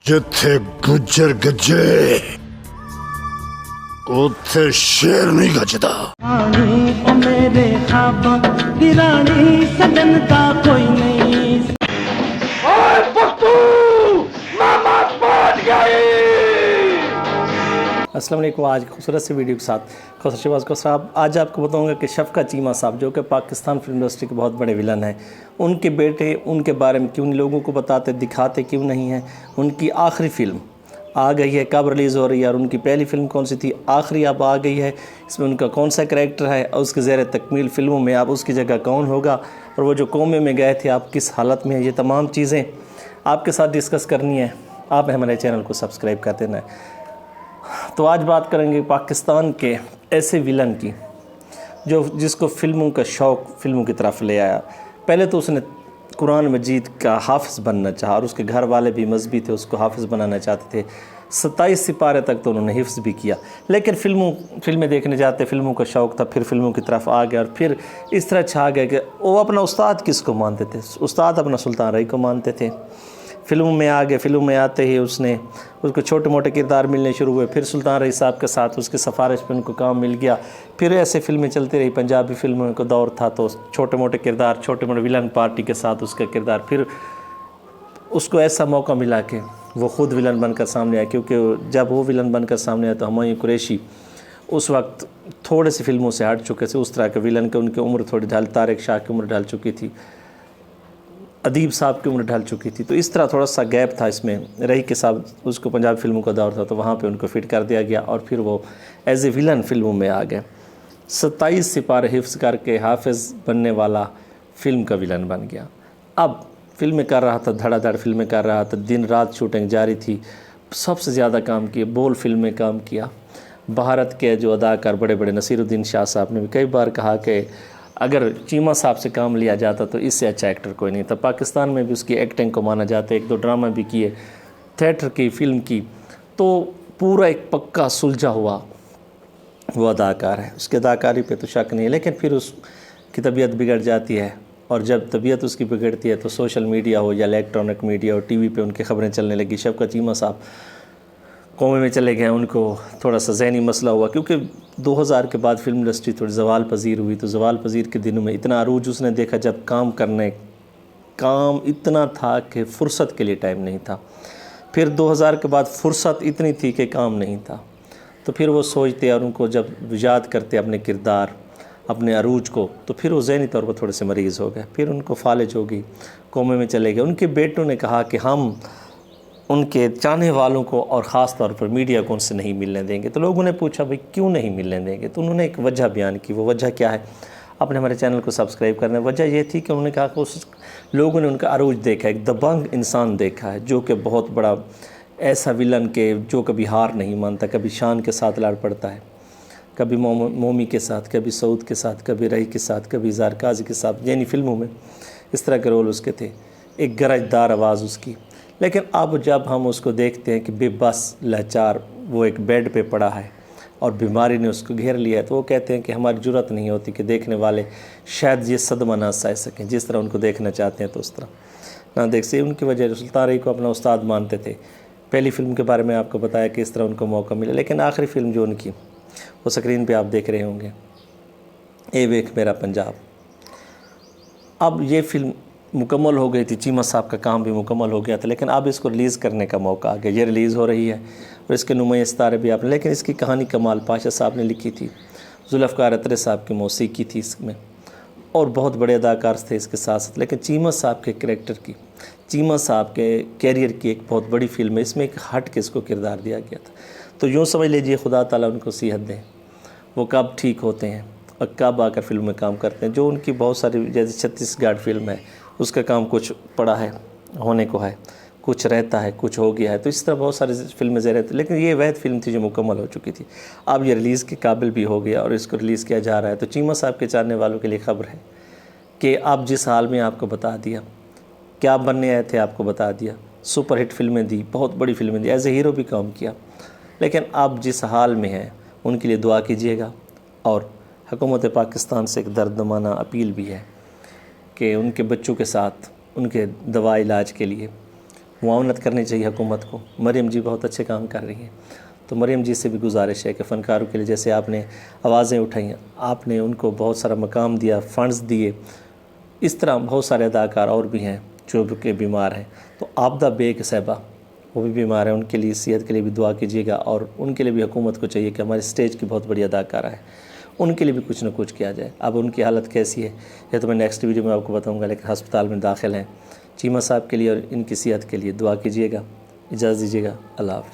ਜਿੱਥੇ ਗੁੱਜਰ ਗੱਜੇ ਉੱਥੇ ਸ਼ੇਰ ਨਹੀਂ ਗੱਜਦਾ। ਰਾਣੀ ਉਹ ਮੇਰੇ ਖਾਬਾਂ ਦੀ ਰਾਣੀ ਸਜਣ ਦਾ ਕੋਈ ਨਹੀਂ। ਓਏ ਪਖਤੂ मामा पहुंच गए। अस्सलाम वालेकुम। आज खूबसूरत सी वीडियो के साथ खुश शहबाज को साहब आज आपको बताऊंगा कि शफकत चीमा साहब जो कि पाकिस्तान फिल्म इंडस्ट्री के बहुत बड़े विलन हैं, उनके बेटे उनके बारे में क्यों लोगों को बताते दिखाते क्यों नहीं हैं। उनकी आखिरी फ़िल्म आ गई है, कब रिलीज़ हो रही है और उनकी पहली फ़िल्म कौन सी थी, आखिरी अब आ गई है, इसमें उनका कौन सा करैक्टर है और उसके ज़ेर तकमील फ़िल्मों में आप उसकी जगह कौन होगा और वो जो कोमे में गए थे आप किस हालत में हैं। ये तमाम चीज़ें आपके साथ डिस्कस करनी है। आप हमारे चैनल को सब्सक्राइब कर देना है। तो आज बात करेंगे पाकिस्तान के ऐसे विलन की जो जिसको फ़िल्मों का शौक़ फ़िल्मों की तरफ ले आया। पहले तो उसने कुरान मजीद का हाफ़िज़ बनना चाहा और उसके घर वाले भी मजहबी थे, उसको हाफ़िज़ बनाना चाहते थे। 27 सिपारे तक तो उन्होंने हिफ्ज़ भी किया, लेकिन फ़िल्में देखने जाते, फ़िल्मों का शौक़ था, फिर फ़िल्मों की तरफ आ गया और फिर इस तरह छा गया कि वो अपना उस्ताद किसको मानते थे। उस्ताद अपना सुल्तान रही को मानते थे। फ़िल्मों में आ गए, फ़िल्मों में आते ही उसको छोटे मोटे किरदार मिलने शुरू हुए। फिर सुल्तान रही साहब के साथ उसकी सिफारिश पे उनको काम मिल गया। फिर ऐसे फ़िल्में चलती रही, पंजाबी फ़िल्मों का दौर था तो छोटे मोटे किरदार, छोटे मोटे विलन पार्टी के साथ उसका किरदार। फिर उसको ऐसा मौका मिला कि वो ख़ुद विलन बनकर सामने आया, क्योंकि जब वो विलन बनकर सामने आया तो हुमायूं कुरैशी उस वक्त थोड़े से फ़िल्मों से हट चुके थे। उस तरह के विलन के उनकी उम्र थोड़ी ढल, तारिक शाह की उम्र ढल चुकी थी, अदीब साहब की उम्र ढल चुकी थी, तो इस तरह थोड़ा सा गैप था इसमें। रही के साहब उसको पंजाबी फ़िल्मों का दौर था तो वहाँ पे उनको फ़िट कर दिया गया और फिर वो एज ए विलन फ़िल्मों में आ गए। 27 सिपारे हिफ्ज़ करके हाफिज़ बनने वाला फ़िल्म का विलन बन गया। अब फ़िल्में कर रहा था, धड़ाधड़ फ़िल्में कर रहा था, दिन रात शूटिंग जारी थी, सबसे ज़्यादा काम किया, बोल फिल्म में काम किया। भारत के जो अदाकार बड़े बड़े नसीरुद्दीन शाह साहब ने भी कई बार कहा कि अगर चीमा साहब से काम लिया जाता तो इससे अच्छा एक्टर कोई नहीं था। पाकिस्तान में भी उसकी एक्टिंग को माना जाता है, एक दो ड्रामा भी किए, थिएटर की, फ़िल्म की, तो पूरा एक पक्का सुलझा हुआ वो अदाकार है। उसके अदाकारी पे तो शक नहीं है, लेकिन फिर उसकी तबीयत बिगड़ जाती है और जब तबीयत उसकी बिगड़ती है तो सोशल मीडिया हो या इलेक्ट्रॉनिक मीडिया और टीवी पे उनकी खबरें चलने लगी। शफकत चीमा साहब कोमे में चले गए, उनको थोड़ा सा ज़हनी मसला हुआ, क्योंकि 2000 के बाद फ़िल्म इंडस्ट्री थोड़ी ज़वाल पजीर हुई। तो ज़वाल पजीर के दिनों में इतना अरूज उसने देखा जब काम इतना था कि फ़ुर्सत के लिए टाइम नहीं था। फिर 2000 के बाद फ़ुर्सत इतनी थी कि काम नहीं था। तो फिर वो सोचते और उनको जब याद करते अपने किरदार, अपने अरूज को, तो फिर वो ज़हनी तौर पर थोड़े से मरीज़ हो गए। फिर उनको फालिज हो गई, कोमे में चले गए। उनके बेटों ने कहा कि हम उनके चाहने वालों को और ख़ास तौर पर मीडिया को उनसे नहीं मिलने देंगे। तो लोगों ने पूछा भाई क्यों नहीं मिलने देंगे, तो उन्होंने एक वजह बयान की। वो वजह क्या है, आपने हमारे चैनल को सब्सक्राइब करना है। वजह ये थी कि उन्होंने कहा कि उस लोगों ने उनका अरूज देखा, एक दबंग इंसान देखा है जो कि बहुत बड़ा ऐसा विलन के जो कभी हार नहीं मानता, कभी शान के साथ लड़ पड़ता है, कभी मोमी के साथ, कभी सऊद के साथ, कभी रही के साथ, कभी ज़ार काजी के साथ, यानी फ़िल्मों में इस तरह के रोल उसके थे। एक गरजदार आवाज़ उसकी। लेकिन अब जब हम उसको देखते हैं कि बेबस लाचार वो एक बेड पे पड़ा है और बीमारी ने उसको घेर लिया है, तो वो कहते हैं कि हमारी जुर्रत नहीं होती कि देखने वाले शायद ये सदमा ना सह सकें, जिस तरह उनको देखना चाहते हैं तो उस तरह ना देख सकें। उनकी वजह सुल्तान रही को अपना उस्ताद मानते थे। पहली फ़िल्म के बारे में आपको बताया कि इस तरह उनको मौका मिला, लेकिन आखिरी फ़िल्म जो उनकी वो स्क्रीन पर आप देख रहे होंगे, ए वेख मेरा पंजाब। अब ये फ़िल्म मुकम्मल हो गई थी, चीमा साहब का काम भी मुकम्मल हो गया था, लेकिन अब इसको रिलीज़ करने का मौका आ गया। ये रिलीज़ हो रही है और इसके नुमाइश सितारे भी आपने, लेकिन इसकी कहानी कमाल पाशा साहब ने लिखी थी, जुल्फ़कार अतरे साहब की मौसीकी थी इसमें और बहुत बड़े अदाकार थे इसके साथ साथ। लेकिन चीमा साहब के करैक्टर की, चीमा साहब के कैरियर की एक बहुत बड़ी फ़िल्म है, इसमें एक हट के इसको किरदार दिया गया था। तो यूँ समझ लीजिए खुदा ताला उनको सेहत दें, वो कब ठीक होते हैं और कब आकर फ़िल्म में काम करते हैं। जो उनकी बहुत सारी, जैसे छत्तीसगढ़ फ़िल्म है, उसका काम कुछ पड़ा है, होने को है, कुछ रहता है, कुछ हो गया है, तो इस तरह बहुत सारी फ़िल्में ज़रूर थी, लेकिन ये वह फ़िल्म थी जो मुकम्मल हो चुकी थी। अब ये रिलीज़ के काबिल भी हो गया और इसको रिलीज़ किया जा रहा है। तो चीमा साहब के चाहने वालों के लिए ख़बर है कि आप जिस हाल में आपको बता दिया, क्या बनने आए थे आपको बता दिया, सुपर हिट फ़िल्में दी, बहुत बड़ी फ़िल्में दी, एज ए हीरो भी काम किया, लेकिन आप जिस हाल में हैं उनके लिए दुआ कीजिएगा। और हुकूमत पाकिस्तान से एक दर्दनामा अपील भी है कि उनके बच्चों के साथ उनके दवा इलाज के लिए معاونت کرنی چاہیے حکومت کو. مریم جی بہت اچھے کام کر رہی ہیں, تو مریم جی سے بھی گزارش ہے کہ فنکاروں کے لیے جیسے آپ نے آوازیں اٹھائیں, آپ نے ان کو بہت سارا مقام دیا, فنڈز دیے, اس طرح بہت سارے اداکار اور بھی ہیں جو کہ بیمار ہیں. تو آبدہ بیگ صاحبہ وہ بھی بیمار ہیں, ان کے لیے صحت کے لیے بھی دعا کیجیے گا, اور ان کے لیے بھی حکومت کو چاہیے کہ ہمارے اسٹیج کی بہت بڑی اداکارہ ہے, ان کے لیے بھی کچھ نہ کچھ کیا جائے. اب ان کی حالت کیسی ہے یہ تو میں نیکسٹ ویڈیو میں آپ کو بتاؤں گا, لیکن ہسپتال میں داخل ہیں. چیمہ صاحب کے لیے اور ان کی صحت کے لیے دعا کیجیے گا. اجازت دیجیے گا, اللہ حافظ.